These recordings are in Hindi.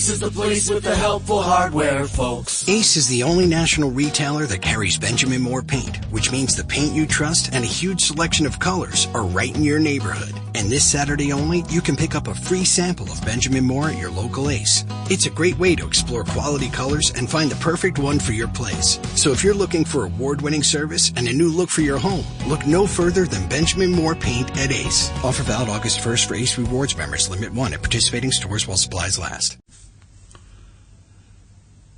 Ace is the place with the helpful hardware, folks. Ace is the only national retailer that carries Benjamin Moore paint, which means the paint you trust and a huge selection of colors are right in your neighborhood. And this Saturday only, you can pick up a free sample of Benjamin Moore at your local Ace. It's a great way to explore quality colors and find the perfect one for your place. So if you're looking for award-winning service and a new look for your home, look no further than Benjamin Moore paint at Ace. Offer valid August 1st for Ace Rewards members. Limit 1 at participating stores while supplies last.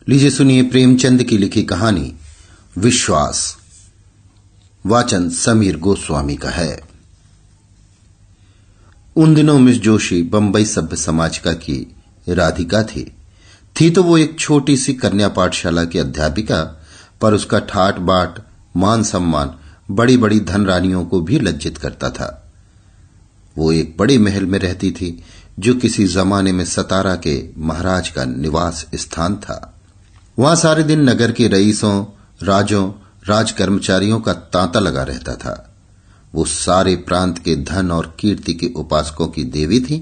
लीजिए सुनिए प्रेमचंद की लिखी कहानी विश्वास। वाचन समीर गोस्वामी का है। उन दिनों मिस जोशी बंबई सभ्य समाजिका की राधिका थी तो वो एक छोटी सी कन्या पाठशाला की अध्यापिका, पर उसका ठाट बाट मान सम्मान बड़ी बड़ी धनरानियों को भी लज्जित करता था। वो एक बड़े महल में रहती थी जो किसी जमाने में सतारा के महाराज का निवास स्थान था। वहां सारे दिन नगर के रईसों, राजों, राज कर्मचारियों का तांता लगा रहता था। वो सारे प्रांत के धन और कीर्ति के उपासकों की देवी थी।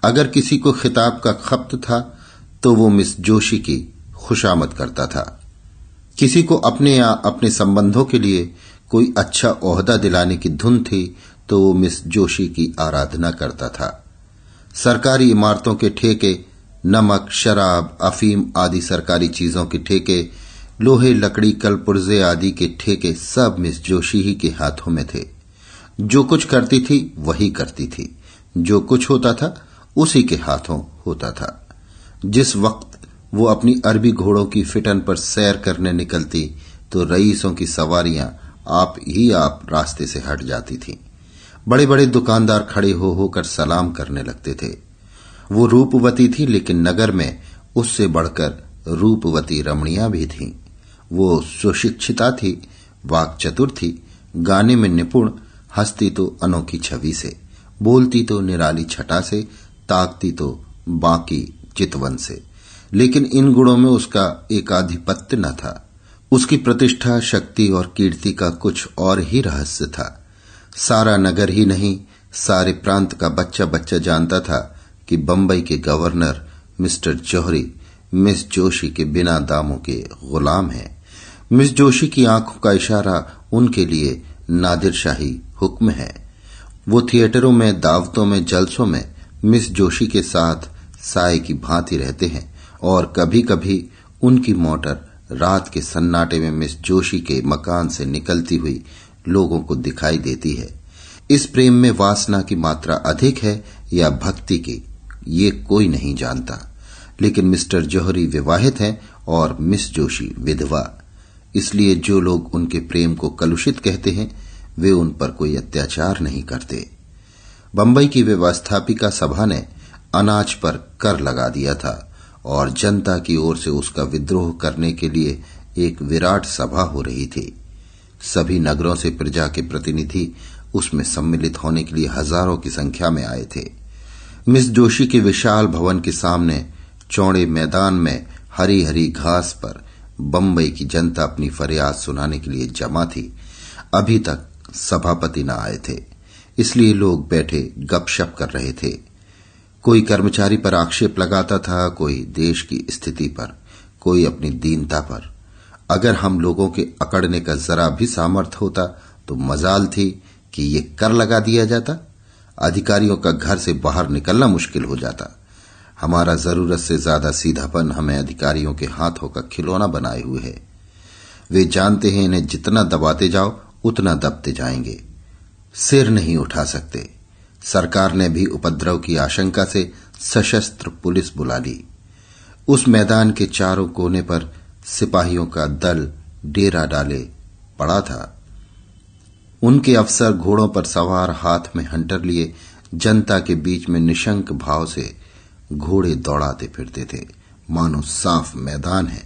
अगर किसी को खिताब का खप्त था तो वो मिस जोशी की खुशामद करता था। किसी को अपने या अपने संबंधों के लिए कोई अच्छा ओहदा दिलाने की धुन थी तो वो मिस जोशी की आराधना करता था। सरकारी इमारतों के ठेके, नमक, शराब, अफीम आदि सरकारी चीजों के ठेके, लोहे, लकड़ी, कल पुर्जे आदि के ठेके सब मिस जोशी ही के हाथों में थे। जो कुछ करती थी वही करती थी, जो कुछ होता था उसी के हाथों होता था। जिस वक्त वो अपनी अरबी घोड़ों की फिटन पर सैर करने निकलती तो रईसों की सवारियां आप ही आप रास्ते से हट जाती थीं। बड़े बड़े दुकानदार खड़े हो होकर सलाम करने लगते थे। वो रूपवती थी, लेकिन नगर में उससे बढ़कर रूपवती रमणियां भी थीं। वो सुशिक्षिता थी, वाक् चतुर थी, गाने में निपुण, हंसती तो अनोखी छवि से, बोलती तो निराली छटा से, ताकती तो बाकी चितवन से। लेकिन इन गुणों में उसका एकाधिपत्य न था। उसकी प्रतिष्ठा, शक्ति और कीर्ति का कुछ और ही रहस्य था। सारा नगर ही नहीं, सारे प्रांत का बच्चा बच्चा जानता था कि बंबई के गवर्नर मिस्टर जौहरी मिस जोशी के बिना दामों के गुलाम हैं। मिस जोशी की आंखों का इशारा उनके लिए नादिर शाही हुक्म है। वो थिएटरों में, दावतों में, जलसों में मिस जोशी के साथ साए की भांति रहते हैं और कभी कभी उनकी मोटर रात के सन्नाटे में मिस जोशी के मकान से निकलती हुई लोगों को दिखाई देती है। इस प्रेम में वासना की मात्रा अधिक है या भक्ति की, ये कोई नहीं जानता। लेकिन मिस्टर जौहरी विवाहित हैं और मिस जोशी विधवा। इसलिए जो लोग उनके प्रेम को कलुषित कहते हैं वे उन पर कोई अत्याचार नहीं करते। बंबई की व्यवस्थापिका सभा ने अनाज पर कर लगा दिया था और जनता की ओर से उसका विद्रोह करने के लिए एक विराट सभा हो रही थी। सभी नगरों से प्रजा के प्रतिनिधि उसमें सम्मिलित होने के लिए हजारों की संख्या में आए थे। मिस जोशी के विशाल भवन के सामने चौड़े मैदान में हरी हरी घास पर बंबई की जनता अपनी फरियाद सुनाने के लिए जमा थी। अभी तक सभापति न आए थे, इसलिए लोग बैठे गपशप कर रहे थे। कोई कर्मचारी पर आक्षेप लगाता था, कोई देश की स्थिति पर, कोई अपनी दीनता पर। अगर हम लोगों के अकड़ने का जरा भी सामर्थ्य होता तो मजाल थी कि ये कर लगा दिया जाता। अधिकारियों का घर से बाहर निकलना मुश्किल हो जाता। हमारा जरूरत से ज्यादा सीधापन हमें अधिकारियों के हाथों का खिलौना बनाए हुए है। वे जानते हैं इन्हें जितना दबाते जाओ उतना दबते जाएंगे, सिर नहीं उठा सकते। सरकार ने भी उपद्रव की आशंका से सशस्त्र पुलिस बुला ली। उस मैदान के चारों कोने पर सिपाहियों का दल डेरा डाले पड़ा था। उनके अफसर घोड़ों पर सवार, हाथ में हंटर लिए, जनता के बीच में निशंक भाव से घोड़े दौड़ाते फिरते थे, मानो साफ मैदान है।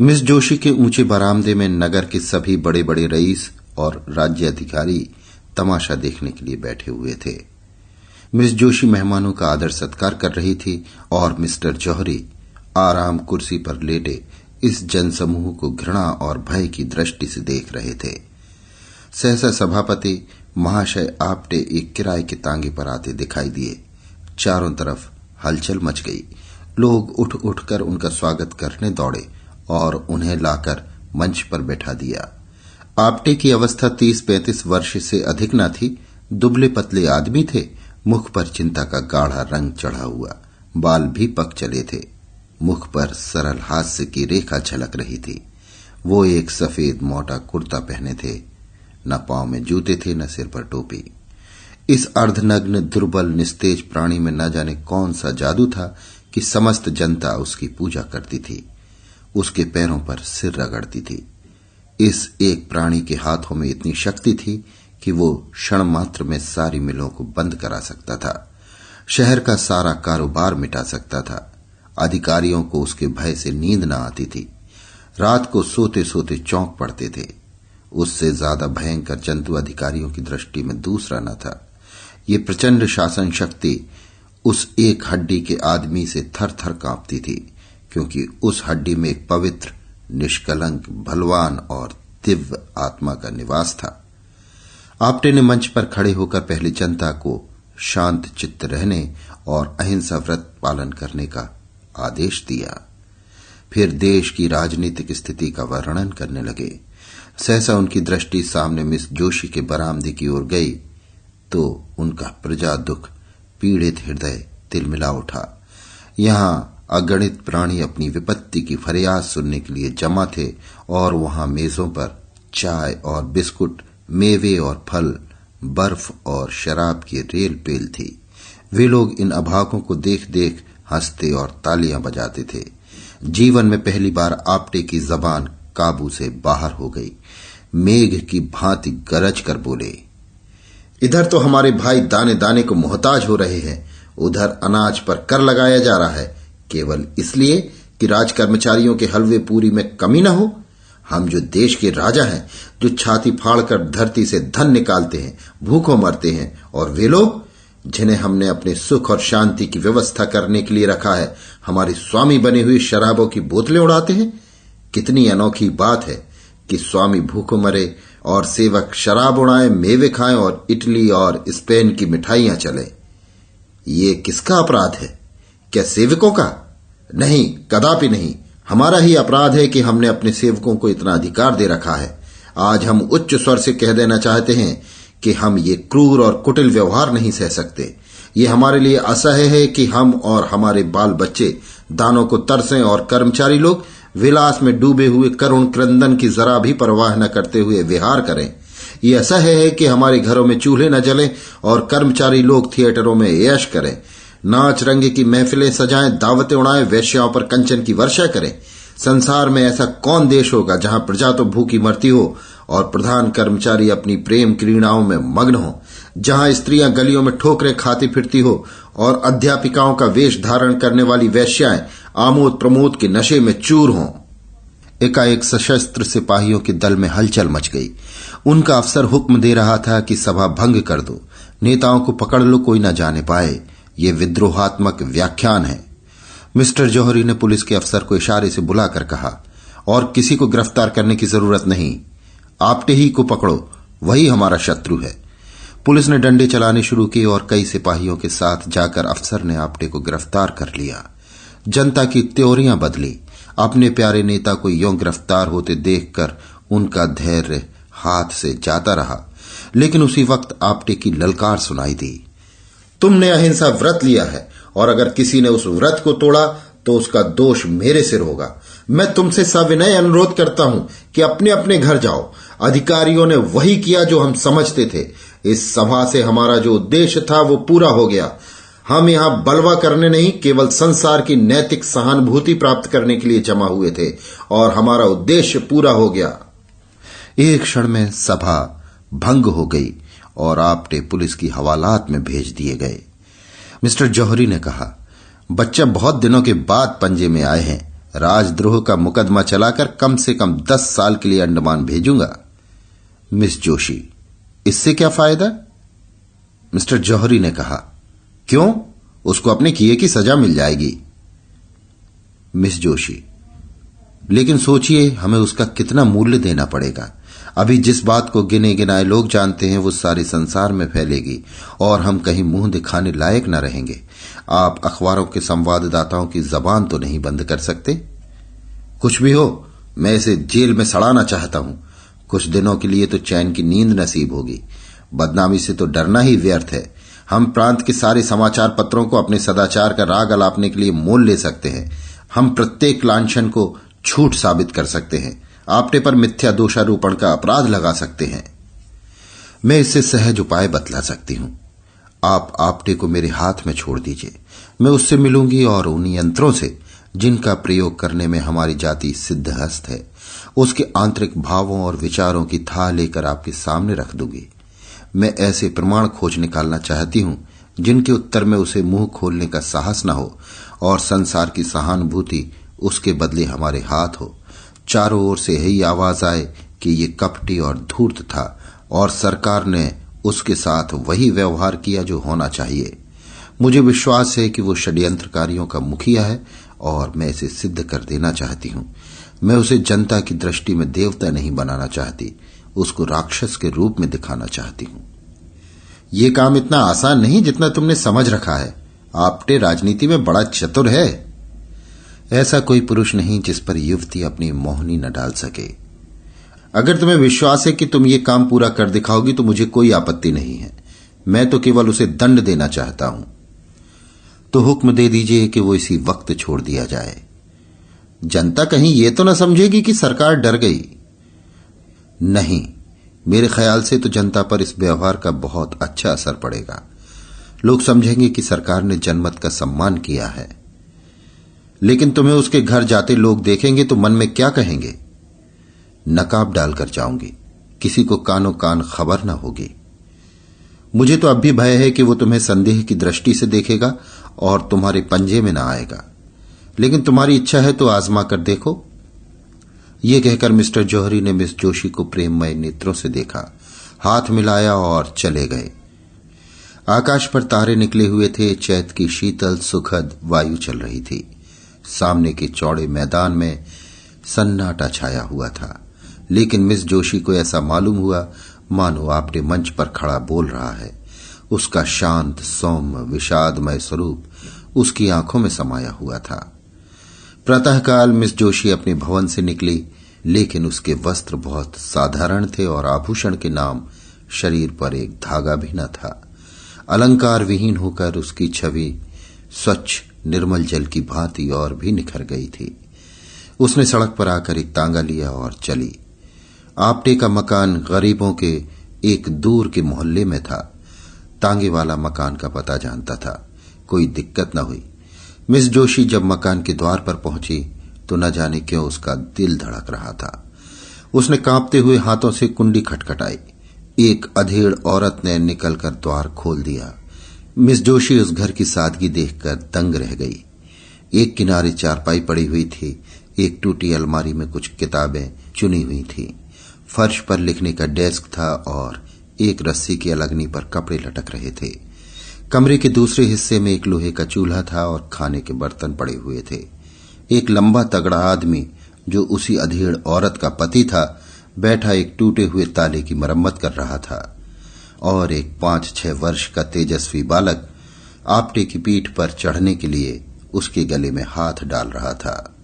मिस जोशी के ऊंचे बरामदे में नगर के सभी बड़े बड़े रईस और राज्य अधिकारी तमाशा देखने के लिए बैठे हुए थे। मिस जोशी मेहमानों का आदर सत्कार कर रही थी और मिस्टर जौहरी आराम कुर्सी पर लेटे इस जनसमूह को घृणा और भय की दृष्टि से देख रहे थे। सहसा सभापति महाशय आपटे एक किराए के तांगे पर आते दिखाई दिए। चारों तरफ हलचल मच गई। लोग उठ उठकर उनका स्वागत करने दौड़े और उन्हें लाकर मंच पर बैठा दिया। आपटे की अवस्था 30-35 वर्ष से अधिक न थी। दुबले पतले आदमी थे। मुख पर चिंता का गाढ़ा रंग चढ़ा हुआ, बाल भी पक चले थे। मुख पर सरल हास्य की रेखा झलक रही थी। वो एक सफेद मोटा कुर्ता पहने थे। न पांव में जूते थे, न सिर पर टोपी। इस अर्धनग्न दुर्बल निस्तेज प्राणी में न जाने कौन सा जादू था कि समस्त जनता उसकी पूजा करती थी, उसके पैरों पर सिर रगड़ती थी। इस एक प्राणी के हाथों में इतनी शक्ति थी कि वो क्षण मात्र में सारी मिलों को बंद करा सकता था, शहर का सारा कारोबार मिटा सकता था। अधिकारियों को उसके भय से नींद न आती थी। रात को सोते सोते चौंक पड़ते थे। उससे ज्यादा भयंकर जंतु अधिकारियों की दृष्टि में दूसरा न था। ये प्रचंड शासन शक्ति उस एक हड्डी के आदमी से थर थर कांपती थी, क्योंकि उस हड्डी में एक पवित्र, निष्कलंक, बलवान और दिव्य आत्मा का निवास था। आपटे ने मंच पर खड़े होकर पहले जनता को शांत चित्त रहने और अहिंसा व्रत पालन करने का आदेश दिया। फिर देश की राजनीतिक स्थिति का वर्णन करने लगे। सहसा उनकी दृष्टि सामने मिस जोशी के बरामदे की ओर गई तो उनका प्रजा दुख पीड़ित हृदय तिलमिला उठा। यहां अगणित प्राणी अपनी विपत्ति की फरियाद सुनने के लिए जमा थे और वहां मेजों पर चाय और बिस्कुट, मेवे और फल, बर्फ और शराब की रेल पेल थी। वे लोग इन अभागों को देख देख हंसते और तालियां बजाते थे। जीवन में पहली बार आपटे की जबान काबू से बाहर हो गई। मेघ की भांति गरज कर बोले, इधर तो हमारे भाई दाने दाने को मोहताज हो रहे हैं, उधर अनाज पर कर लगाया जा रहा है, केवल इसलिए कि राज कर्मचारियों के हलवे पूरी में कमी न हो। हम जो देश के राजा हैं, जो छाती फाड़कर धरती से धन निकालते हैं, भूखों मरते हैं, और वे लोग जिन्हें हमने अपने सुख और शांति की व्यवस्था करने के लिए रखा है, हमारे स्वामी बने हुए शराबों की बोतलें उड़ाते हैं। कितनी अनोखी बात है कि स्वामी भूखों मरे और सेवक शराब उड़ाएं, मेवे खाएं और इटली और स्पेन की मिठाइयां चले। ये किसका अपराध है? क्या सेवकों का? नहीं, कदापि नहीं। हमारा ही अपराध है कि हमने अपने सेवकों को इतना अधिकार दे रखा है। आज हम उच्च स्वर से कह देना चाहते हैं कि हम ये क्रूर और कुटिल व्यवहार नहीं सह सकते। ये हमारे लिए असह्य है कि हम और हमारे बाल बच्चे दानों को तरसें और कर्मचारी लोग विलास में डूबे हुए करुण क्रंदन की जरा भी परवाह न करते हुए विहार करें। ये असह्य है कि हमारे घरों में चूल्हे न जलें और कर्मचारी लोग थिएटरों में ऐश करें, नाच रंगे की महफिलें सजाएं, दावतें उड़ाएं, वेश्याओं पर कंचन की वर्षा करें। संसार में ऐसा कौन देश होगा जहां प्रजा तो भूखी मरती हो और प्रधान कर्मचारी अपनी प्रेम क्रीड़ाओं में मग्न हो, जहां स्त्रियां गलियों में ठोकरें खाती फिरती हो और अध्यापिकाओं का वेश धारण करने वाली वेश्याएं आमोद प्रमोद के नशे में चूर हों। एकाएक सशस्त्र सिपाहियों के दल में हलचल मच गई। उनका अफसर हुक्म दे रहा था कि सभा भंग कर दो, नेताओं को पकड़ लो, कोई न जाने पाए। ये विद्रोहात्मक व्याख्यान है। मिस्टर जौहरी ने पुलिस के अफसर को इशारे से बुलाकर कहा, और किसी को गिरफ्तार करने की जरूरत नहीं, आपटे ही को पकड़ो, वही हमारा शत्रु है। पुलिस ने डंडे चलाने शुरू किए और कई सिपाहियों के साथ जाकर अफसर ने आपटे को गिरफ्तार कर लिया। जनता की त्योरियां बदली। अपने प्यारे नेता को यों गिरफ्तार होते देखकर उनका धैर्य हाथ से जाता रहा। लेकिन उसी वक्त आपटे की ललकार सुनाई दी, तुमने अहिंसा व्रत लिया है और अगर किसी ने उस व्रत को तोड़ा तो उसका दोष मेरे सिर होगा। मैं तुमसे सविनय अनुरोध करता हूं कि अपने अपने घर जाओ। अधिकारियों ने वही किया जो हम समझते थे। इस सभा से हमारा जो उद्देश्य था वो पूरा हो गया। हम यहां बलवा करने नहीं, केवल संसार की नैतिक सहानुभूति प्राप्त करने के लिए जमा हुए थे और हमारा उद्देश्य पूरा हो गया। एक क्षण में सभा भंग हो गई और आपटे पुलिस की हवालात में भेज दिए गए। मिस्टर जौहरी ने कहा, बच्चा बहुत दिनों के बाद पंजे में आए हैं। राजद्रोह का मुकदमा चलाकर कम से कम 10 साल के लिए अंडमान भेजूंगा। मिस जोशी, इससे क्या फायदा? मिस्टर जौहरी ने कहा, क्यों? उसको अपने किए की सजा मिल जाएगी। मिस जोशी, लेकिन सोचिए हमें उसका कितना मूल्य देना पड़ेगा। अभी जिस बात को गिने गिनाए लोग जानते हैं वो सारे संसार में फैलेगी और हम कहीं मुंह दिखाने लायक न रहेंगे। आप अखबारों के संवाददाताओं की जबान तो नहीं बंद कर सकते। कुछ भी हो, मैं इसे जेल में सड़ाना चाहता हूं। कुछ दिनों के लिए तो चैन की नींद नसीब होगी। बदनामी से तो डरना ही व्यर्थ है। हम प्रांत के सारे समाचार पत्रों को अपने सदाचार का राग अलापने के लिए मोल ले सकते हैं। हम प्रत्येक लांछन को झूठ साबित कर सकते हैं। आपटे पर मिथ्या दोषारोपण का अपराध लगा सकते हैं। मैं इससे सहज उपाय बतला सकती हूं। आप आपटे को मेरे हाथ में छोड़ दीजिए। मैं उससे मिलूंगी और उन यंत्रों से जिनका प्रयोग करने में हमारी जाति सिद्धहस्त है, उसके आंतरिक भावों और विचारों की थाह लेकर आपके सामने रख दूंगी। मैं ऐसे प्रमाण खोज निकालना चाहती हूं जिनके उत्तर में उसे मुंह खोलने का साहस न हो और संसार की सहानुभूति उसके बदले हमारे हाथ हो। चारों ओर से यही आवाज आए कि ये कपटी और धूर्त था और सरकार ने उसके साथ वही व्यवहार किया जो होना चाहिए। मुझे विश्वास है कि वो षड्यंत्रकारियों का मुखिया है और मैं इसे सिद्ध कर देना चाहती हूं। मैं उसे जनता की दृष्टि में देवता नहीं बनाना चाहती, उसको राक्षस के रूप में दिखाना चाहती हूं। ये काम इतना आसान नहीं जितना तुमने समझ रखा है। आपटे राजनीति में बड़ा चतुर है। ऐसा कोई पुरुष नहीं जिस पर युवती अपनी मोहनी न डाल सके। अगर तुम्हें विश्वास है कि तुम ये काम पूरा कर दिखाओगी तो मुझे कोई आपत्ति नहीं है। मैं तो केवल उसे दंड देना चाहता हूं। तो हुक्म दे दीजिए कि वो इसी वक्त छोड़ दिया जाए। जनता कहीं ये तो न समझेगी कि सरकार डर गई। नहीं, मेरे ख्याल से तो जनता पर इस व्यवहार का बहुत अच्छा असर पड़ेगा। लोग समझेंगे कि सरकार ने जनमत का सम्मान किया है। लेकिन तुम्हें उसके घर जाते लोग देखेंगे तो मन में क्या कहेंगे? नकाब डालकर जाऊंगी, किसी को कानो कान खबर न होगी। मुझे तो अब भी भय है कि वो तुम्हें संदेह की दृष्टि से देखेगा और तुम्हारे पंजे में न आएगा। लेकिन तुम्हारी इच्छा है तो आजमा कर देखो। ये कहकर मिस्टर जौहरी ने मिस जोशी को प्रेममय नेत्रों से देखा, हाथ मिलाया और चले गए। आकाश पर तारे निकले हुए थे। चैत की शीतल सुखद वायु चल रही थी। सामने के चौड़े मैदान में सन्नाटा छाया हुआ था, लेकिन मिस जोशी को ऐसा मालूम हुआ मानो आपटे मंच पर खड़ा बोल रहा है। उसका शांत सौम्य विषादमय स्वरूप उसकी आंखों में समाया हुआ था। प्रातःकाल मिस जोशी अपने भवन से निकली, लेकिन उसके वस्त्र बहुत साधारण थे और आभूषण के नाम शरीर पर एक धागा भी न था। अलंकार विहीन होकर उसकी छवि स्वच्छ निर्मल जल की भांति और भी निखर गई थी। उसने सड़क पर आकर एक तांगा लिया और चली। आपटे का मकान गरीबों के एक दूर के मोहल्ले में था। तांगे वाला मकान का पता जानता था। कोई दिक्कत न हुई। मिस जोशी जब मकान के द्वार पर पहुंची तो न जाने क्यों उसका दिल धड़क रहा था। उसने कांपते हुए हाथों से कुंडी खटखटाई। एक अधेड़ औरत ने निकलकर द्वार खोल दिया। मिस जोशी उस घर की सादगी देखकर दंग रह गई। एक किनारे चारपाई पड़ी हुई थी, एक टूटी अलमारी में कुछ किताबें चुनी हुई थी। फर्श पर लिखने का डेस्क था और एक रस्सी की अलगनी पर कपड़े लटक रहे थे। कमरे के दूसरे हिस्से में एक लोहे का चूल्हा था और खाने के बर्तन पड़े हुए थे। एक लंबा तगड़ा आदमी जो उसी अधेड़ औरत का पति था, बैठा एक टूटे हुए ताले की मरम्मत कर रहा था और एक 5-6 वर्ष का तेजस्वी बालक आपटे की पीठ पर चढ़ने के लिए उसके गले में हाथ डाल रहा था।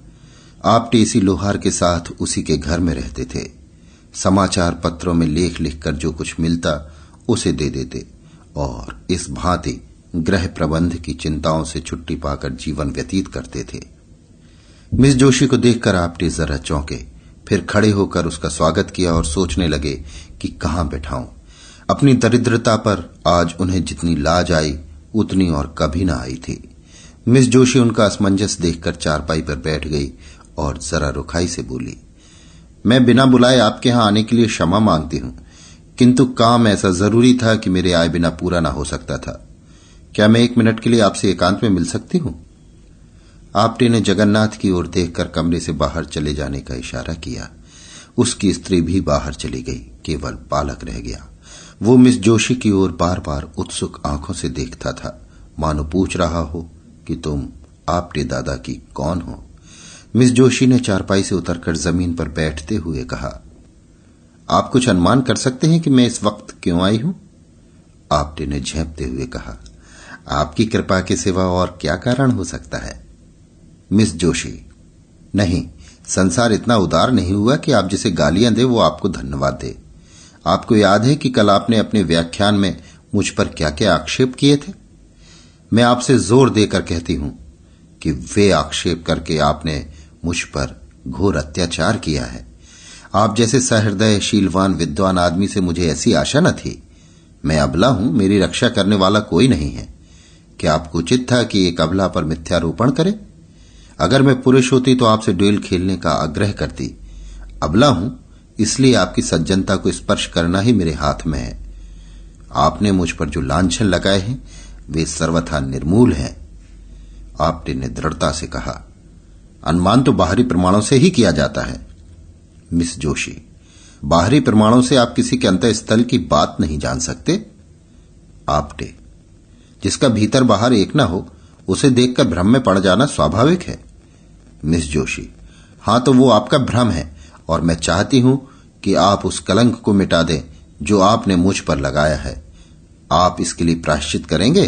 आपटे इसी लोहार के साथ उसी के घर में रहते थे। समाचार पत्रों में लेख लिखकर जो कुछ मिलता उसे दे देते और इस भांति गृह प्रबंध की चिंताओं से छुट्टी पाकर जीवन व्यतीत करते थे। मिस जोशी को देखकर आपटे जरा चौंके, फिर खड़े होकर उसका स्वागत किया और सोचने लगे कि कहां बैठाऊं। अपनी दरिद्रता पर आज उन्हें जितनी लाज आई उतनी और कभी न आई थी। मिस जोशी उनका असमंजस देखकर चारपाई पर बैठ गई और जरा रुखाई से बोली, मैं बिना बुलाए आपके यहां आने के लिए क्षमा मांगती हूं, किंतु काम ऐसा जरूरी था कि मेरे आए बिना पूरा ना हो सकता था। क्या मैं 1 मिनट के लिए आपसे एकांत में मिल सकती हूं? आपटे ने जगन्नाथ की ओर देखकर कमरे से बाहर चले जाने का इशारा किया। उसकी स्त्री भी बाहर चली गई, केवल बालक रह गया। वो मिस जोशी की ओर बार बार उत्सुक आंखों से देखता था, मानो पूछ रहा हो कि तुम आपटे दादा की कौन हो। मिस जोशी ने चारपाई से उतरकर जमीन पर बैठते हुए कहा, आप कुछ अनुमान कर सकते हैं कि मैं इस वक्त क्यों आई हूं? आप्टे ने झेंपते हुए कहा, आपकी कृपा के सिवा और क्या कारण हो सकता है? मिस जोशी, नहीं, संसार इतना उदार नहीं हुआ कि आप जिसे गालियां दे वो आपको धन्यवाद दे। आपको याद है कि कल आपने अपने व्याख्यान में मुझ पर क्या क्या आक्षेप किए थे? मैं आपसे जोर देकर कहती हूं कि वे आक्षेप करके आपने मुझ पर घोर अत्याचार किया है। आप जैसे सहृदय शीलवान विद्वान आदमी से मुझे ऐसी आशा न थी। मैं अबला हूं, मेरी रक्षा करने वाला कोई नहीं है। क्या आपको उचित था कि एक अबला पर मिथ्यारोपण करे? अगर मैं पुरुष होती तो आपसे ड्यूल खेलने का आग्रह करती। अबला हूं, इसलिए आपकी सज्जनता को स्पर्श करना ही मेरे हाथ में है। आपने मुझ पर जो लांछन लगाए हैं वे सर्वथा निर्मूल हैं। आप्टे ने दृढ़ता से कहा, अनुमान तो बाहरी प्रमाणों से ही किया जाता है। मिस जोशी, बाहरी प्रमाणों से आप किसी के अंतःस्थल की बात नहीं जान सकते। आप्टे, जिसका भीतर बाहर एक न हो उसे देखकर भ्रम में पड़ जाना स्वाभाविक है। मिस जोशी, हां तो वो आपका भ्रम है और मैं चाहती हूं कि आप उस कलंक को मिटा दें जो आपने मुझ पर लगाया है। आप इसके लिए प्रायश्चित करेंगे?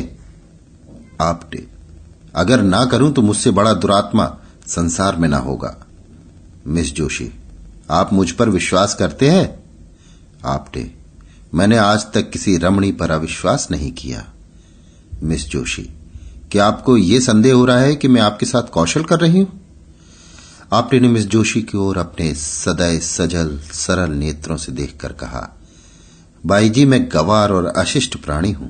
आप्टे, अगर ना करूं तो मुझसे बड़ा दुरात्मा संसार में ना होगा। मिस जोशी, आप मुझ पर विश्वास करते हैं? आप्टे, मैंने आज तक किसी रमणी पर अविश्वास नहीं किया। मिस जोशी, क्या आपको यह संदेह हो रहा है कि मैं आपके साथ कौशल कर रही हूं? आप्टे ने मिस जोशी की ओर अपने सदैव सजल सरल नेत्रों से देखकर कहा, बाई जी, मैं गवार और अशिष्ट प्राणी हूं,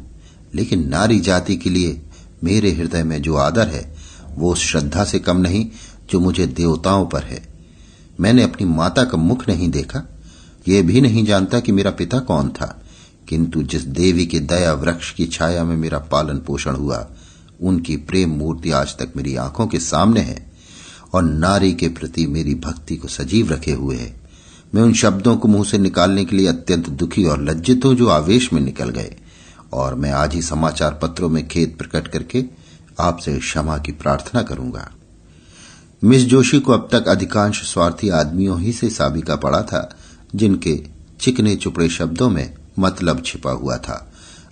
लेकिन नारी जाति के लिए मेरे हृदय में जो आदर है वो उस श्रद्धा से कम नहीं जो मुझे देवताओं पर है। मैंने अपनी माता का मुख नहीं देखा, यह भी नहीं जानता कि मेरा पिता कौन था, किंतु जिस देवी के दया वृक्ष की छाया में मेरा पालन पोषण हुआ उनकी प्रेम मूर्ति आज तक मेरी आंखों के सामने है और नारी के प्रति मेरी भक्ति को सजीव रखे हुए है। मैं उन शब्दों को मुंह से निकालने के लिए अत्यंत दुखी और लज्जित हूं जो आवेश में निकल गए, और मैं आज ही समाचार पत्रों में खेद प्रकट करके आपसे क्षमा की प्रार्थना करूंगा। मिस जोशी को अब तक अधिकांश स्वार्थी आदमियों ही से साबिका पड़ा था जिनके चिकने चुपड़े शब्दों में मतलब छिपा हुआ था।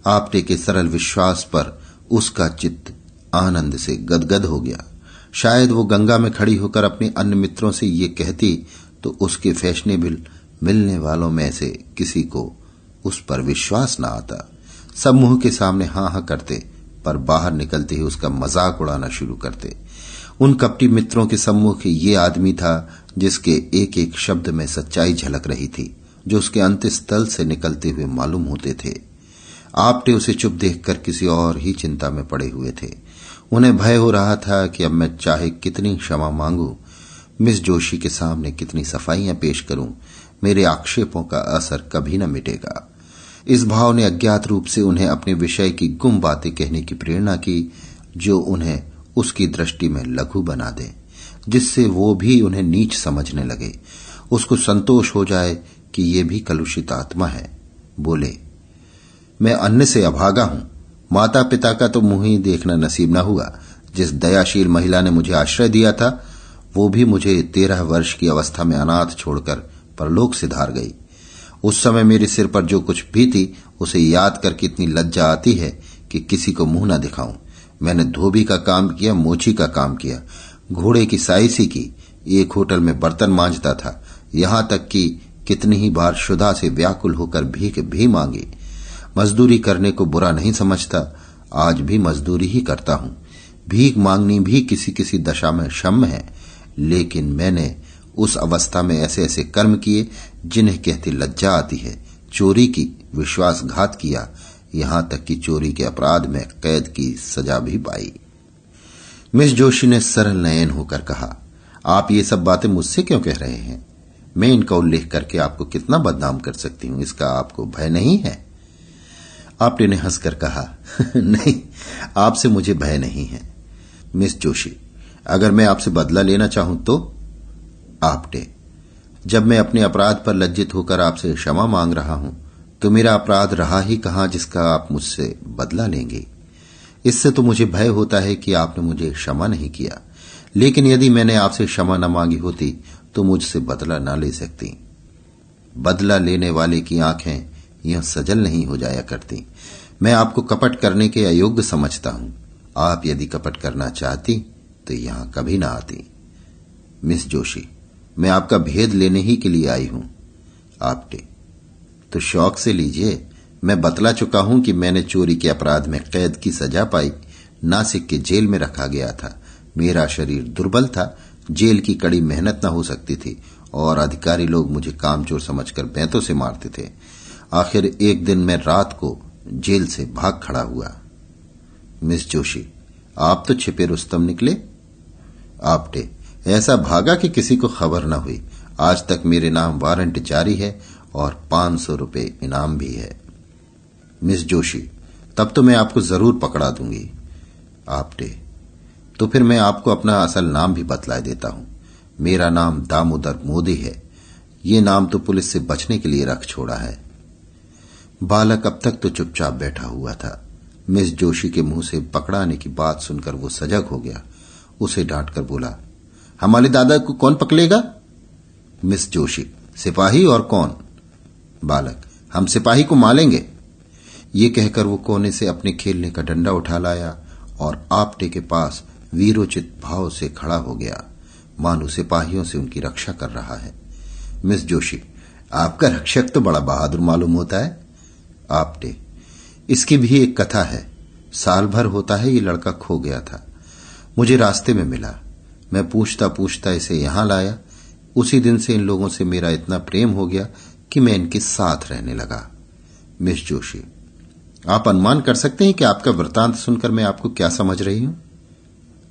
आप्टे के सरल विश्वास पर उसका चित्त आनंद से गदगद हो गया। शायद वो गंगा में खड़ी होकर अपने अन्य मित्रों से ये कहती तो उसके फैशनेबल मिलने वालों में से किसी को उस पर विश्वास न आता। सब मुंह के सामने हां हां करते, पर बाहर निकलते ही उसका मजाक उड़ाना शुरू करते। उन कपटी मित्रों के सम्मुख ये आदमी था जिसके एक एक शब्द में सच्चाई झलक रही थी, जो उसके अंतस्थल से निकलते हुए मालूम होते थे। आप्टे उसे चुप देखकर किसी और ही चिंता में पड़े हुए थे। उन्हें भय हो रहा था कि अब मैं चाहे कितनी क्षमा मांगू, मिस जोशी के सामने कितनी सफाइयां पेश करूं, मेरे आक्षेपों का असर कभी न मिटेगा। इस भाव ने अज्ञात रूप से उन्हें अपने विषय की गुम बातें कहने की प्रेरणा की, जो उन्हें उसकी दृष्टि में लघु बना दे, जिससे वो भी उन्हें नीच समझने लगे। उसको संतोष हो जाए कि ये भी कलुषित आत्मा है। बोले, मैं अन्न से अभागा हूं, माता पिता का तो मुंह ही देखना नसीब न हुआ। जिस दयाशील महिला ने मुझे आश्रय दिया था वो भी मुझे 13 वर्ष की अवस्था में अनाथ छोड़कर परलोक सिधार गई। उस समय मेरे सिर पर जो कुछ भी थी उसे याद करके इतनी लज्जा आती है कि किसी को मुंह न दिखाऊं। मैंने धोबी का काम किया, मोची का काम किया, घोड़े की साइसी की, एक होटल में बर्तन मांजता था, यहां तक कि कितनी ही बार शुदा से व्याकुल होकर भीख भी मांगी। मजदूरी करने को बुरा नहीं समझता, आज भी मजदूरी ही करता हूं। भीख मांगनी भी किसी किसी दशा में क्षम्य है, लेकिन मैंने उस अवस्था में ऐसे ऐसे कर्म किए जिन्हें कहते लज्जा आती है। चोरी की, विश्वासघात किया, यहां तक कि चोरी के अपराध में कैद की सजा भी पाई। मिस जोशी ने सरल नयन होकर कहा, आप ये सब बातें मुझसे क्यों कह रहे हैं? मैं इनका उल्लेख करके आपको कितना बदनाम कर सकती हूं, इसका आपको भय नहीं है? आपटे ने हंसकर कहा, नहीं, आपसे मुझे भय नहीं है। मिस जोशी, अगर मैं आपसे बदला लेना चाहूं तो? आपटे, जब मैं अपने अपराध पर लज्जित होकर आपसे क्षमा मांग रहा हूं तो मेरा अपराध रहा ही कहां जिसका आप मुझसे बदला लेंगे। इससे तो मुझे भय होता है कि आपने मुझे क्षमा नहीं किया, लेकिन यदि मैंने आपसे क्षमा न मांगी होती तो मुझसे बदला न ले सकती। बदला लेने वाले की आंखें यह सजल नहीं हो जाया करती। मैं आपको कपट करने के अयोग्य समझता हूं। आप यदि कपट करना चाहती तो यहां कभी ना आती। मिस जोशी, मैं आपका भेद लेने ही के लिए आई हूं। आपटे, तो शौक से लीजिए। मैं बतला चुका हूं कि मैंने चोरी के अपराध में कैद की सजा पाई, नासिक के जेल में रखा गया था। मेरा शरीर दुर्बल था, जेल की कड़ी मेहनत न हो सकती थी और अधिकारी लोग मुझे कामचोर समझकर बैंतों से मारते थे। आखिर एक दिन मैं रात को जेल से भाग खड़ा हुआ। मिस जोशी, आप तो छिपे रुस्तम निकले। आपटे, ऐसा भागा कि किसी को खबर न हुई। आज तक मेरे नाम वारंट जारी है और 500 रुपए इनाम भी है। मिस जोशी, तब तो मैं आपको जरूर पकड़ा दूंगी। आपटे, तो फिर मैं आपको अपना असल नाम भी बतला देता हूं। मेरा नाम दामोदर मोदी है। ये नाम तो पुलिस से बचने के लिए रख छोड़ा है। बालक अब तक तो चुपचाप बैठा हुआ था। मिस जोशी के मुंह से पकड़ाने की बात सुनकर वो सजग हो गया। उसे डांटकर बोला, हमारे दादा को कौन पकड़ेगा? मिस जोशी, सिपाही और कौन? बालक, हम सिपाही को मारेंगे। ये कहकर वो कोने से अपने खेलने का डंडा उठा लाया और आपटे के पास वीरोचित भाव से खड़ा हो गया, मानो सिपाहियों से उनकी रक्षा कर रहा है। मिस जोशी, आपका रक्षक तो बड़ा बहादुर मालूम होता है। आपटे, इसकी भी एक कथा है। साल भर होता है ये लड़का खो गया था। मुझे रास्ते में मिला। मैं पूछता पूछता इसे यहां लाया। उसी दिन से इन लोगों से मेरा इतना प्रेम हो गया कि मैं इनके साथ रहने लगा। मिस जोशी, आप अनुमान कर सकते हैं कि आपका वृत्तांत सुनकर मैं आपको क्या समझ रही हूं?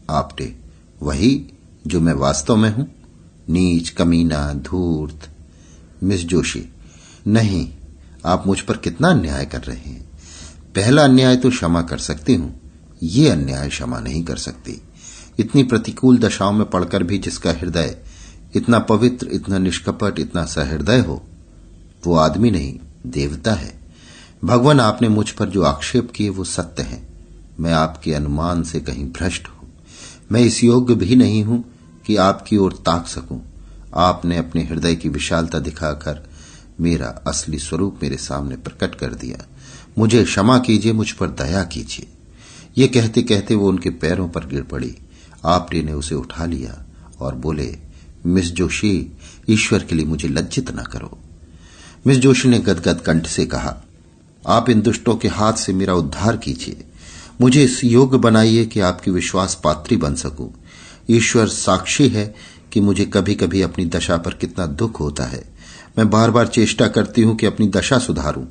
आपटे, वही जो मैं वास्तव में हूं, नीच, कमीना, धूर्त। मिस जोशी, नहीं, आप मुझ पर कितना अन्याय कर रहे हैं। पहला अन्याय तो क्षमा कर सकती हूं, ये अन्याय क्षमा नहीं कर सकती। इतनी प्रतिकूल दशाओं में पड़कर भी जिसका हृदय इतना पवित्र, इतना निष्कपट, इतना सहृदय हो, वो आदमी नहीं, देवता है। भगवान, आपने मुझ पर जो आक्षेप किए वो सत्य हैं। मैं आपके अनुमान से कहीं भ्रष्ट हूं। मैं इस योग्य भी नहीं हूं कि आपकी ओर ताक सकूं। आपने अपने हृदय की विशालता दिखाकर मेरा असली स्वरूप मेरे सामने प्रकट कर दिया। मुझे क्षमा कीजिए, मुझ पर दया कीजिए। ये कहते कहते वो उनके पैरों पर गिर पड़ी। आपटे ने उसे उठा लिया और बोले, मिस जोशी, ईश्वर के लिए मुझे लज्जित न करो। मिस जोशी ने गदगद कंठ से कहा, आप इन दुष्टों के हाथ से मेरा उद्धार कीजिए। मुझे इस योग्य बनाइए कि आपकी विश्वास पात्री बन सकूं। ईश्वर साक्षी है कि मुझे कभी कभी अपनी दशा पर कितना दुख होता है। मैं बार बार चेष्टा करती हूं कि अपनी दशा सुधारूं,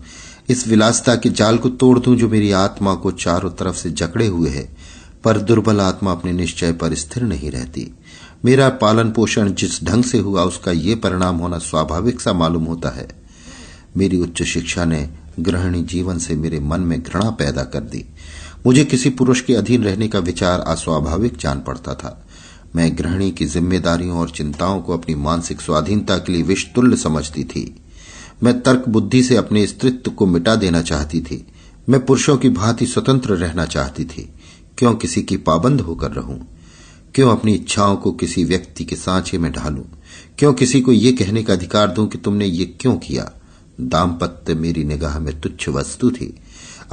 इस विलासिता के जाल को तोड़ दूं जो मेरी आत्मा को चारों तरफ से जकड़े हुए है। पर दुर्बल आत्मा अपने निश्चय पर स्थिर नहीं रहती। मेरा पालन पोषण जिस ढंग से हुआ उसका ये परिणाम होना स्वाभाविक सा मालूम होता है। मेरी उच्च शिक्षा ने गृहिणी जीवन से मेरे मन में घृणा पैदा कर दी। मुझे किसी पुरुष के अधीन रहने का विचार अस्वाभाविक जान पड़ता था। मैं गृहिणी की जिम्मेदारियों और चिंताओं को अपनी मानसिक स्वाधीनता के लिए विषतुल्य समझती थी। मैं तर्क बुद्धि से अपने स्त्रीत्व को मिटा देना चाहती थी। मैं पुरुषों की भांति स्वतंत्र रहना चाहती थी। क्यों किसी की पाबंद होकर रहूं? क्यों अपनी इच्छाओं को किसी व्यक्ति के सांचे में ढालूं? क्यों किसी को ये कहने का अधिकार दूं कि तुमने ये क्यों किया? दाम्पत्य मेरी निगाह में तुच्छ वस्तु थी।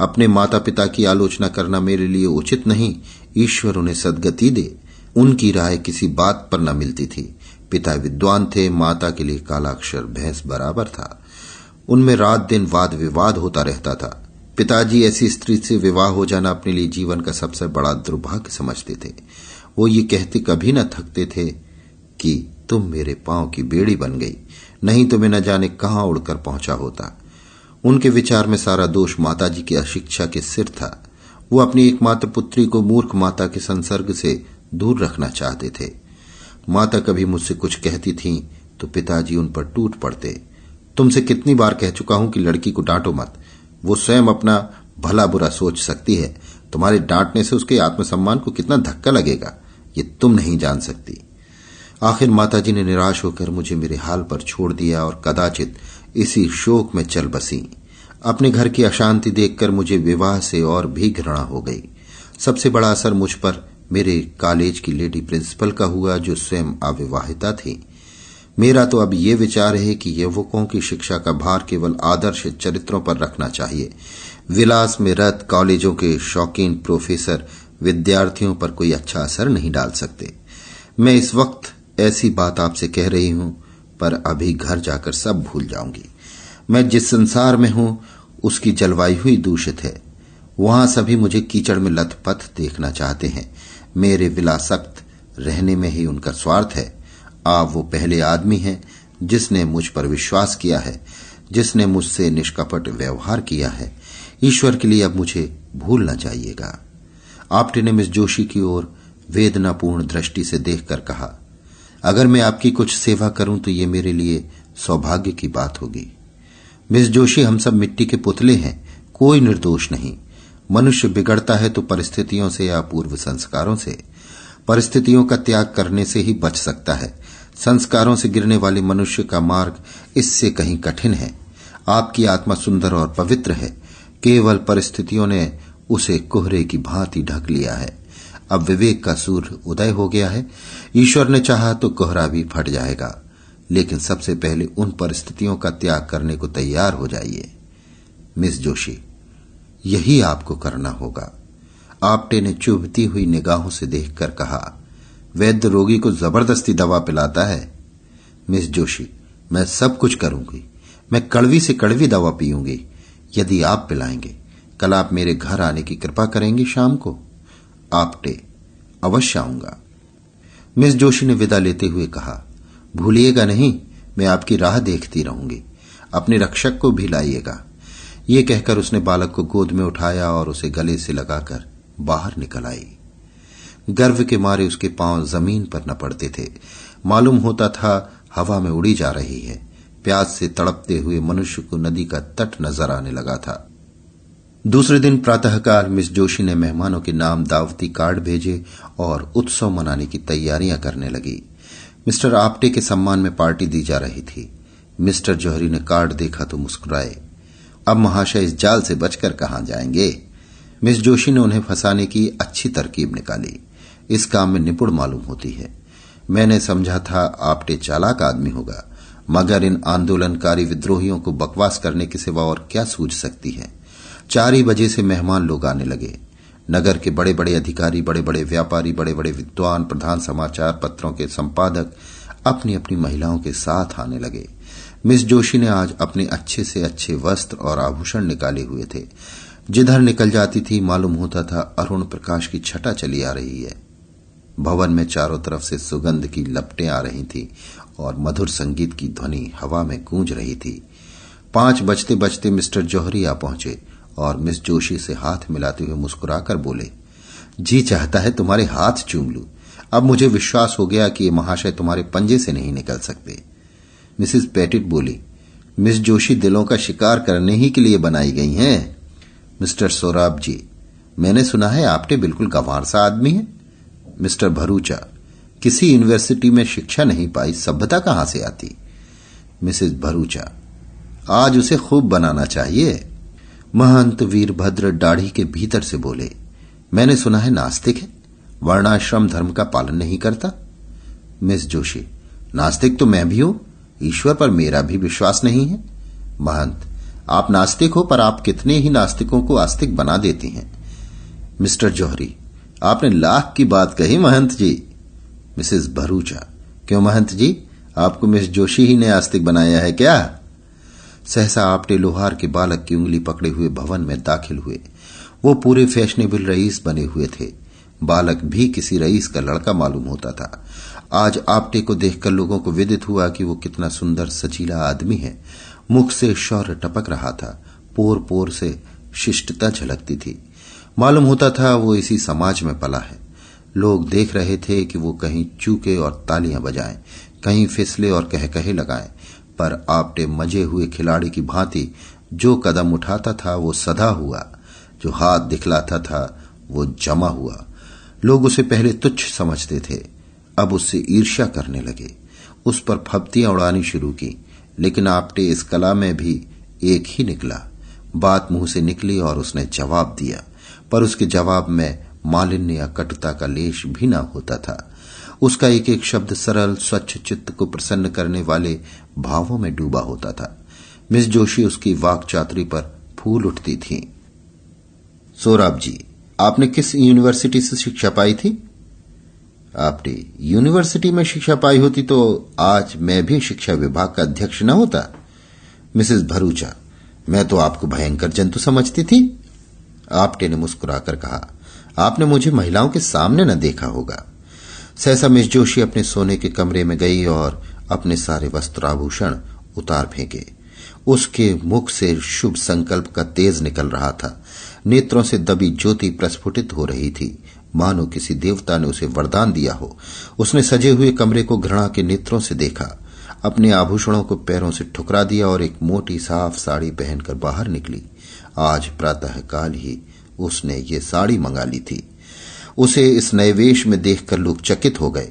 अपने माता पिता की आलोचना करना मेरे लिए उचित नहीं। ईश्वर उन्हें सद्गति दे। उनकी राय किसी बात पर न मिलती थी। पिता विद्वान थे, माता के लिए कालाक्षर भैंस बराबर था। उनमें रात दिन वाद विवाद होता रहता था। पिताजी ऐसी स्त्री से विवाह हो जाना अपने लिए जीवन का सबसे बड़ा दुर्भाग्य समझते थे। वो ये कहते कभी न थकते थे कि तुम मेरे पांव की बेड़ी बन गई, नहीं तो मैं न जाने कहां उड़कर पहुंचा होता। उनके विचार में सारा दोष माताजी की अशिक्षा के सिर था। वो अपनी एकमात्र पुत्री को मूर्ख माता के संसर्ग से दूर रखना चाहते थे। माता कभी मुझसे कुछ कहती थीं तो पिताजी उन पर टूट पड़ते। तुमसे कितनी बार कह चुका हूं कि लड़की को डांटो मत, वो स्वयं अपना भला बुरा सोच सकती है। तुम्हारे डांटने से उसके आत्मसम्मान को कितना धक्का लगेगा ये तुम नहीं जान सकती। आखिर माताजी ने निराश होकर मुझे मेरे हाल पर छोड़ दिया और कदाचित इसी शोक में चल बसी। अपने घर की अशांति देखकर मुझे विवाह से और भी घृणा हो गई। सबसे बड़ा असर मुझ पर मेरे कॉलेज की लेडी प्रिंसिपल का हुआ, जो स्वयं अविवाहिता थी। मेरा तो अब ये विचार है कि युवकों की शिक्षा का भार केवल आदर्श चरित्रों पर रखना चाहिए। विलास में रत कॉलेजों के शौकीन प्रोफेसर विद्यार्थियों पर कोई अच्छा असर नहीं डाल सकते। मैं इस वक्त ऐसी बात आपसे कह रही हूं, पर अभी घर जाकर सब भूल जाऊंगी। मैं जिस संसार में हूं उसकी जलवायु ही दूषित है। वहां सभी मुझे कीचड़ में लथपथ देखना चाहते हैं। मेरे विलासक्त रहने में ही उनका स्वार्थ है। आप वो पहले आदमी हैं जिसने मुझ पर विश्वास किया है, जिसने मुझसे निष्कपट व्यवहार किया है। ईश्वर के लिए अब मुझे भूलना चाहिएगा। आप्टे ने मिस जोशी की ओर वेदनापूर्ण दृष्टि से देखकर कहा, अगर मैं आपकी कुछ सेवा करूं तो ये मेरे लिए सौभाग्य की बात होगी। मिस जोशी, हम सब मिट्टी के पुतले हैं, कोई निर्दोष नहीं। मनुष्य बिगड़ता है तो परिस्थितियों से या पूर्व संस्कारों से। परिस्थितियों का त्याग करने से ही बच सकता है। संस्कारों से गिरने वाले मनुष्य का मार्ग इससे कहीं कठिन है। आपकी आत्मा सुंदर और पवित्र है, केवल परिस्थितियों ने उसे कोहरे की भांति ढक लिया है। अब विवेक का सूर्य उदय हो गया है। ईश्वर ने चाहा तो कोहरा भी फट जाएगा, लेकिन सबसे पहले उन परिस्थितियों का त्याग करने को तैयार हो जाइए। मिस जोशी, यही आपको करना होगा। आप्टे ने चुभती हुई निगाहों से देखकर कहा, वैद्य रोगी को जबरदस्ती दवा पिलाता है। मिस जोशी, मैं सब कुछ करूंगी। मैं कड़वी से कड़वी दवा पीऊंगी यदि आप पिलाएंगे। कल आप मेरे घर आने की कृपा करेंगे शाम को? आप्टे, अवश्य आऊंगा। मिस जोशी ने विदा लेते हुए कहा, भूलिएगा नहीं, मैं आपकी राह देखती रहूंगी। अपने रक्षक को भी लाइएगा। ये कहकर उसने बालक को गोद में उठाया और उसे गले से लगाकर बाहर निकल आई। गर्व के मारे उसके पांव जमीन पर न पड़ते थे। मालूम होता था हवा में उड़ी जा रही है। प्यास से तड़पते हुए मनुष्य को नदी का तट नजर आने लगा था। दूसरे दिन प्रातःकाल मिस जोशी ने मेहमानों के नाम दावती कार्ड भेजे और उत्सव मनाने की तैयारियां करने लगी। मिस्टर आप्टे के सम्मान में पार्टी दी जा रही थी। मिस्टर जौहरी ने कार्ड देखा तो मुस्कुराए। अब महाशय इस जाल से बचकर कहां जाएंगे? मिस जोशी ने उन्हें फंसाने की अच्छी तरकीब निकाली। इस काम में निपुण मालूम होती है। मैंने समझा था आप्टे चालाक आदमी होगा, मगर इन आंदोलनकारी विद्रोहियों को बकवास करने के सिवा और क्या सूझ सकती है। 4 ही बजे से मेहमान लोग आने लगे। नगर के बड़े बड़े अधिकारी, बड़े बड़े व्यापारी, बड़े बड़े विद्वान, प्रधान समाचार पत्रों के संपादक अपनी अपनी महिलाओं के साथ आने लगे। मिस जोशी ने आज अपने अच्छे से अच्छे वस्त्र और आभूषण निकाले हुए थे। जिधर निकल जाती थी मालूम होता था अरुण प्रकाश की छटा चली आ रही है। भवन में चारों तरफ से सुगंध की लपटें आ रही थी और मधुर संगीत की ध्वनि हवा में गूंज रही थी। 5 बजते बजते मिस्टर जौहरी आ पहुंचे और मिस जोशी से हाथ मिलाते हुए मुस्कुराकर बोले, जी चाहता है तुम्हारे हाथ चूम लूं। अब मुझे विश्वास हो गया कि ये महाशय तुम्हारे पंजे से नहीं निकल सकते। मिसेस पेटिट बोली, मिस जोशी दिलों का शिकार करने ही के लिए बनाई गई हैं। मिस्टर सोराब जी, मैंने सुना है आपटे बिल्कुल गंवार सा आदमी है। मिस्टर भरूचा, किसी यूनिवर्सिटी में शिक्षा नहीं पाई, सभ्यता कहां से आती। मिसेस भरूचा, आज उसे खूब बनाना चाहिए। महंत वीरभद्र दाढ़ी के भीतर से बोले, मैंने सुना है नास्तिक है, वर्णाश्रम धर्म का पालन नहीं करता। मिस जोशी, नास्तिक तो मैं भी हूं, ईश्वर पर मेरा भी विश्वास नहीं है। महंत, आप नास्तिक हो, पर आप कितने ही नास्तिकों को आस्तिक बना देती हैं। मिस्टर जौहरी, आपने लाख की बात कही महंत जी। मिसेस भरूचा, क्यों महंत जी, आपको मिस जोशी ही ने आस्तिक बनाया है क्या? सहसा आपटे लोहार के बालक की उंगली पकड़े हुए भवन में दाखिल हुए। वो पूरे फैशनेबल रईस बने हुए थे। बालक भी किसी रईस का लड़का मालूम होता था। आज आपटे को देखकर लोगों को विदित हुआ कि वो कितना सुंदर सचीला आदमी है। मुख से शौर्य टपक रहा था, पोर पोर से शिष्टता झलकती थी। मालूम होता था वो इसी समाज में पला है। लोग देख रहे थे कि वो कहीं चूके और तालियां बजाएं, कहीं फिसले और कहकहे लगाएं, पर आपटे मजे हुए खिलाड़ी की भांति जो कदम उठाता था वो सधा हुआ, जो हाथ दिखलाता था वो जमा हुआ। लोग उसे पहले तुच्छ समझते थे, अब उससे ईर्ष्या करने लगे, उस पर फब्तियां उड़ानी शुरू की। लेकिन आपटे इस कला में भी एक ही निकला। बात मुंह से निकली और उसने जवाब दिया, पर उसके जवाब में मालिन्य या कटुता का लेश भी न होता था। उसका एक एक शब्द सरल स्वच्छ चित्त को प्रसन्न करने वाले भावों में डूबा होता था। मिस जोशी उसकी वाक चातुरी पर फूल उठती थी। सोराब जी, आपने किस यूनिवर्सिटी से शिक्षा पाई थी? आपने यूनिवर्सिटी में शिक्षा पाई होती तो आज मैं भी शिक्षा विभाग का अध्यक्ष न होता। मिसेस भरूचा, मैं तो आपको भयंकर जंतु समझती थी। आपटे ने मुस्कुराकर कहा, आपने मुझे महिलाओं के सामने न देखा होगा। सहसा मिस जोशी अपने सोने के कमरे में गई और अपने सारे वस्त्राभूषण उतार फेंके। उसके मुख से शुभ संकल्प का तेज निकल रहा था। नेत्रों से दबी ज्योति प्रस्फुटित हो रही थी, मानो किसी देवता ने उसे वरदान दिया हो। उसने सजे हुए कमरे को घृणा के नेत्रों से देखा, अपने आभूषणों को पैरों से ठुकरा दिया और एक मोटी साफ साड़ी पहनकर बाहर निकली। आज प्रातःकाल ही उसने ये साड़ी मंगा ली थी। उसे इस नए वेश में देखकर लोग चकित हो गए।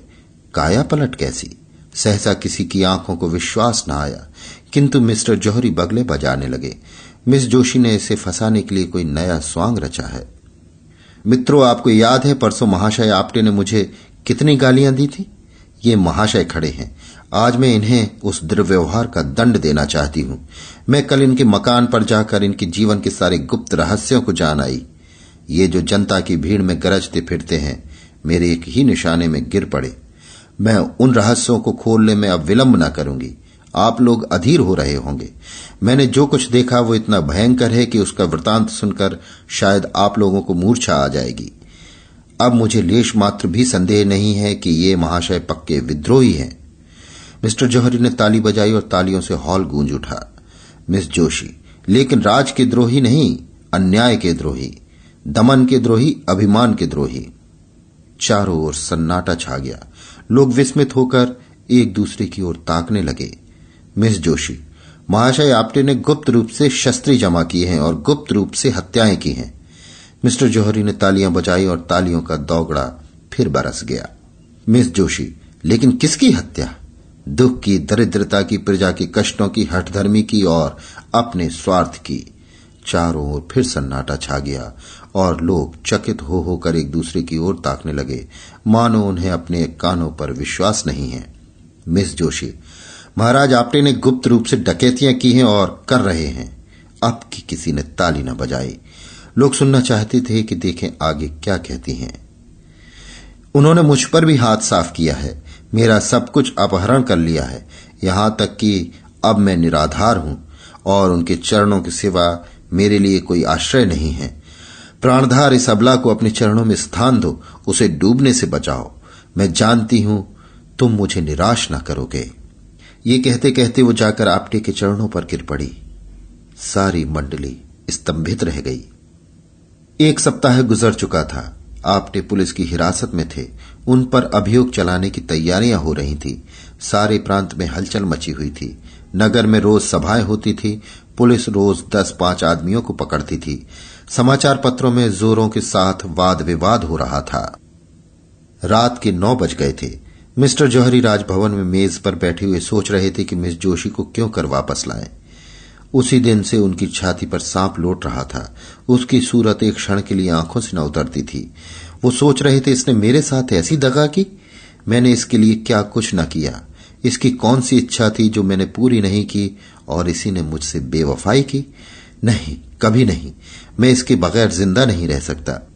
काया पलट कैसी! सहसा किसी की आंखों को विश्वास न आया, किंतु मिस्टर जौहरी बगले बजाने लगे। मिस जोशी ने इसे फंसाने के लिए कोई नया स्वांग रचा है। मित्रों, आपको याद है परसों महाशय आपटे ने मुझे कितनी गालियां दी थी? ये महाशय खड़े हैं। आज मैं इन्हें उस दुर्व्यवहार का दंड देना चाहती हूं। मैं कल इनके मकान पर जाकर इनके जीवन के सारे गुप्त रहस्यों को जान आई। ये जो जनता की भीड़ में गरजते फिरते हैं, मेरे एक ही निशाने में गिर पड़े। मैं उन रहस्यों को खोलने में अब विलंब न करूंगी। आप लोग अधीर हो रहे होंगे। मैंने जो कुछ देखा वो इतना भयंकर है कि उसका वृतांत सुनकर शायद आप लोगों को मूर्छा आ जाएगी। अब मुझे लेश मात्र भी संदेह नहीं है कि ये महाशय पक्के विद्रोही हैं। मिस्टर जौहरी ने ताली बजाई और तालियों से हॉल गूंज उठा। मिस जोशी, लेकिन राज के द्रोही नहीं, अन्याय के द्रोही, दमन के द्रोही, अभिमान के द्रोही। चारों ओर सन्नाटा छा गया। लोग विस्मित होकर एक दूसरे की ओर ताकने लगे। मिस जोशी, महाशय आपटे ने गुप्त रूप से शस्त्र जमा किए हैं और गुप्त रूप से हत्याएं की हैं। मिस्टर जौहरी ने तालियां बजाई और तालियों का दौगड़ा फिर बरस गया। मिस जोशी, लेकिन किसकी हत्या? दुख की, दरिद्रता की, प्रजा के कष्टों की, हठधर्मी की और अपने स्वार्थ की। चारों ओर फिर सन्नाटा छा गया और लोग चकित हो होकर एक दूसरे की ओर ताकने लगे, मानो उन्हें अपने कानों पर विश्वास नहीं है। मिस जोशी, महाराज आपटे ने गुप्त रूप से डकैतियां की हैं और कर रहे हैं। अब की किसी ने ताली न बजाई। लोग सुनना चाहते थे कि देखें आगे क्या कहती हैं। उन्होंने मुझ पर भी हाथ साफ किया है, मेरा सब कुछ अपहरण कर लिया है, यहां तक कि अब मैं निराधार हूं और उनके चरणों के सिवा मेरे लिए कोई आश्रय नहीं है। प्राणधार इस अबला को अपने चरणों में स्थान दो, उसे डूबने से बचाओ। मैं जानती हूं तुम मुझे निराश न करोगे। ये कहते कहते वो जाकर आपटे के चरणों पर गिर पड़ी। सारी मंडली स्तंभित रह गई। एक सप्ताह गुजर चुका था। आपटे पुलिस की हिरासत में थे। उन पर अभियोग चलाने की तैयारियां हो रही थी। सारे प्रांत में हलचल मची हुई थी। नगर में रोज सभाएं होती थी। पुलिस रोज 10-5 आदमियों को पकड़ती थी। समाचार पत्रों में जोरों के साथ वाद विवाद हो रहा था। रात के 9 बज गए थे। मिस्टर जौहरी राजभवन में मेज पर बैठे हुए सोच रहे थे कि मिस जोशी को क्यों कर वापस लाएं। उसी दिन से उनकी छाती पर सांप लौट रहा था। उसकी सूरत एक क्षण के लिए आंखों से न उतरती थी। वो सोच रहे थे, इसने मेरे साथ ऐसी दगा की, मैंने इसके लिए क्या कुछ न किया। इसकी कौन सी इच्छा थी जो मैंने पूरी नहीं की और इसी ने मुझसे बेवफाई की? नहीं, कभी नहीं। मैं इसके बगैर जिंदा नहीं रह सकता।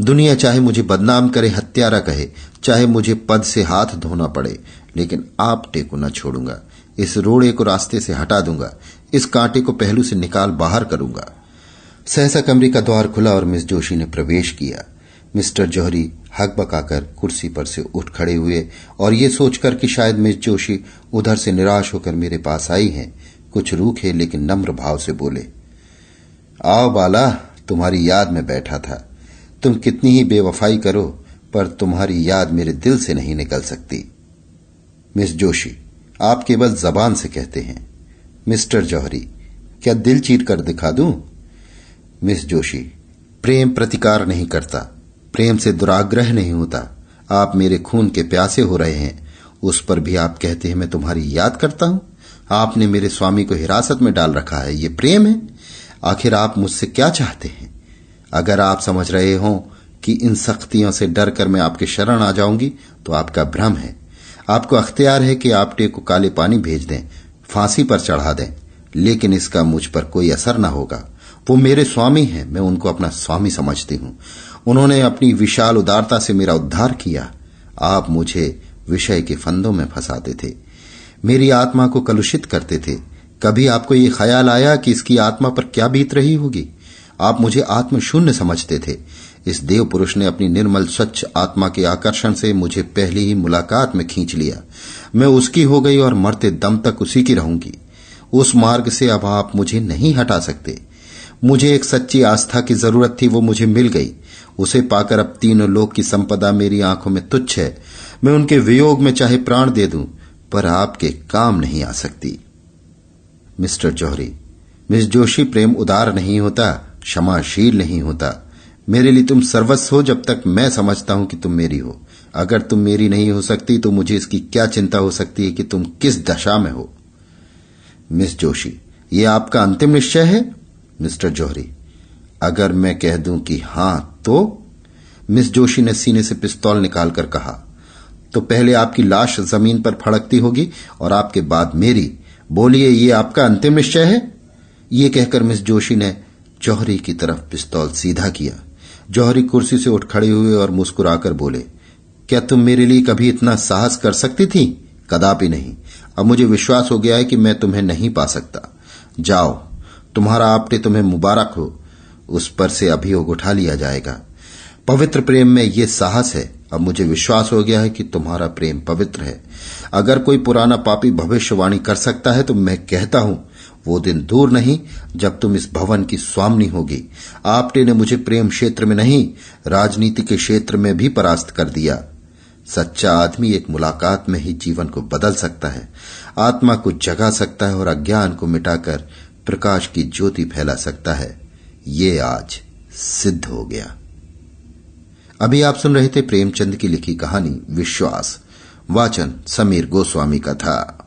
दुनिया चाहे मुझे बदनाम करे, हत्यारा कहे, चाहे मुझे पद से हाथ धोना पड़े, लेकिन आपटे को न छोड़ूंगा। इस रोड़े को रास्ते से हटा दूंगा। इस कांटे को पहलू से निकाल बाहर करूंगा। सहसा कमरे का द्वार खुला और मिस जोशी ने प्रवेश किया। मिस्टर जौहरी हकबकाकर कुर्सी पर से उठ खड़े हुए और ये सोचकर कि शायद मिस जोशी उधर से निराश होकर मेरे पास आई हैं, कुछ रूखे लेकिन नम्र भाव से बोले, आओ बाला, तुम्हारी याद में बैठा था। तुम कितनी ही बेवफाई करो, पर तुम्हारी याद मेरे दिल से नहीं निकल सकती। मिस जोशी, आप केवल जबान से कहते हैं। मिस्टर जौहरी, क्या दिल चीर कर दिखा दूं? मिस जोशी, प्रेम प्रतिकार नहीं करता, प्रेम से दुराग्रह नहीं होता। आप मेरे खून के प्यासे हो रहे हैं, उस पर भी आप कहते हैं मैं तुम्हारी याद करता हूं। आपने मेरे स्वामी को हिरासत में डाल रखा है, ये प्रेम है? आखिर आप मुझसे क्या चाहते हैं? अगर आप समझ रहे हो कि इन सख्तियों से डर कर मैं आपके शरण आ जाऊंगी तो आपका भ्रम है। आपको अख्तियार है कि आप टे को काले पानी भेज दें, फांसी पर चढ़ा दें, लेकिन इसका मुझ पर कोई असर न होगा। वो मेरे स्वामी हैं, मैं उनको अपना स्वामी समझती हूं। उन्होंने अपनी विशाल उदारता से मेरा उद्धार किया। आप मुझे विषय के फंदों में फंसाते थे, मेरी आत्मा को कलुषित करते थे। कभी आपको ये ख्याल आया कि इसकी आत्मा पर क्या बीत रही होगी? आप मुझे आत्मशून्य समझते थे। इस देव पुरुष ने अपनी निर्मल स्वच्छ आत्मा के आकर्षण से मुझे पहली ही मुलाकात में खींच लिया। मैं उसकी हो गई और मरते दम तक उसी की रहूंगी। उस मार्ग से अब आप मुझे नहीं हटा सकते। मुझे एक सच्ची आस्था की जरूरत थी, वो मुझे मिल गई। उसे पाकर अब तीनों लोक की संपदा मेरी आंखों में तुच्छ है। मैं उनके वियोग में चाहे प्राण दे दूं, पर आपके काम नहीं आ सकती। मिस्टर जौहरी, मिस जोशी, प्रेम उदार नहीं होता, क्षमाशील नहीं होता। मेरे लिए तुम सर्वस्व हो जब तक मैं समझता हूं कि तुम मेरी हो। अगर तुम मेरी नहीं हो सकती तो मुझे इसकी क्या चिंता हो सकती है कि तुम किस दशा में हो। मिस जोशी, ये आपका अंतिम निश्चय है? मिस्टर जौहरी, अगर मैं कह दूं कि हां तो? मिस जोशी ने सीने से पिस्तौल निकालकर कहा, तो पहले आपकी लाश जमीन पर फड़कती होगी और आपके बाद मेरी। बोलिए, ये आपका अंतिम निश्चय है? ये कहकर मिस जोशी ने जौहरी की तरफ पिस्तौल सीधा किया। जौहरी कुर्सी से उठ खड़े हुए और मुस्कुराकर बोले, क्या तुम मेरे लिए कभी इतना साहस कर सकती थी? कदापि नहीं। अब मुझे विश्वास हो गया है कि मैं तुम्हें नहीं पा सकता। जाओ, तुम्हारा आपटे तुम्हें मुबारक हो। उस पर से अभियोग उठा लिया जाएगा। पवित्र प्रेम में ये साहस है। अब मुझे विश्वास हो गया है कि तुम्हारा प्रेम पवित्र है। अगर कोई पुराना पापी भविष्यवाणी कर सकता है तो मैं कहता हूं वो दिन दूर नहीं जब तुम इस भवन की स्वामिनी होगी। आपने ने मुझे प्रेम क्षेत्र में नहीं, राजनीति के क्षेत्र में भी परास्त कर दिया। सच्चा आदमी एक मुलाकात में ही जीवन को बदल सकता है, आत्मा को जगा सकता है और अज्ञान को मिटाकर प्रकाश की ज्योति फैला सकता है। ये आज सिद्ध हो गया। अभी आप सुन रहे थे प्रेमचंद की लिखी कहानी विश्वास। वाचन समीर गोस्वामी का था।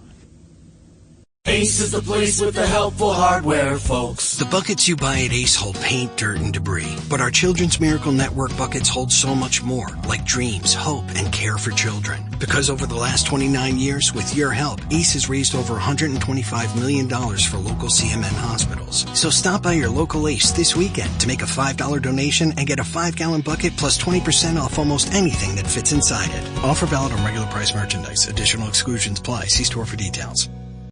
Ace is the place with the helpful hardware, folks. The buckets you buy at Ace hold paint, dirt, and debris. But our Children's Miracle Network buckets hold so much more, like dreams, hope, and care for children. Because over the last 29 years, with your help, Ace has raised over $125 million for local CMN hospitals. So stop by your local Ace this weekend to make a $5 donation and get a 5-gallon bucket plus 20% off almost anything that fits inside it. Offer valid on regular price merchandise. Additional exclusions apply. See store for details.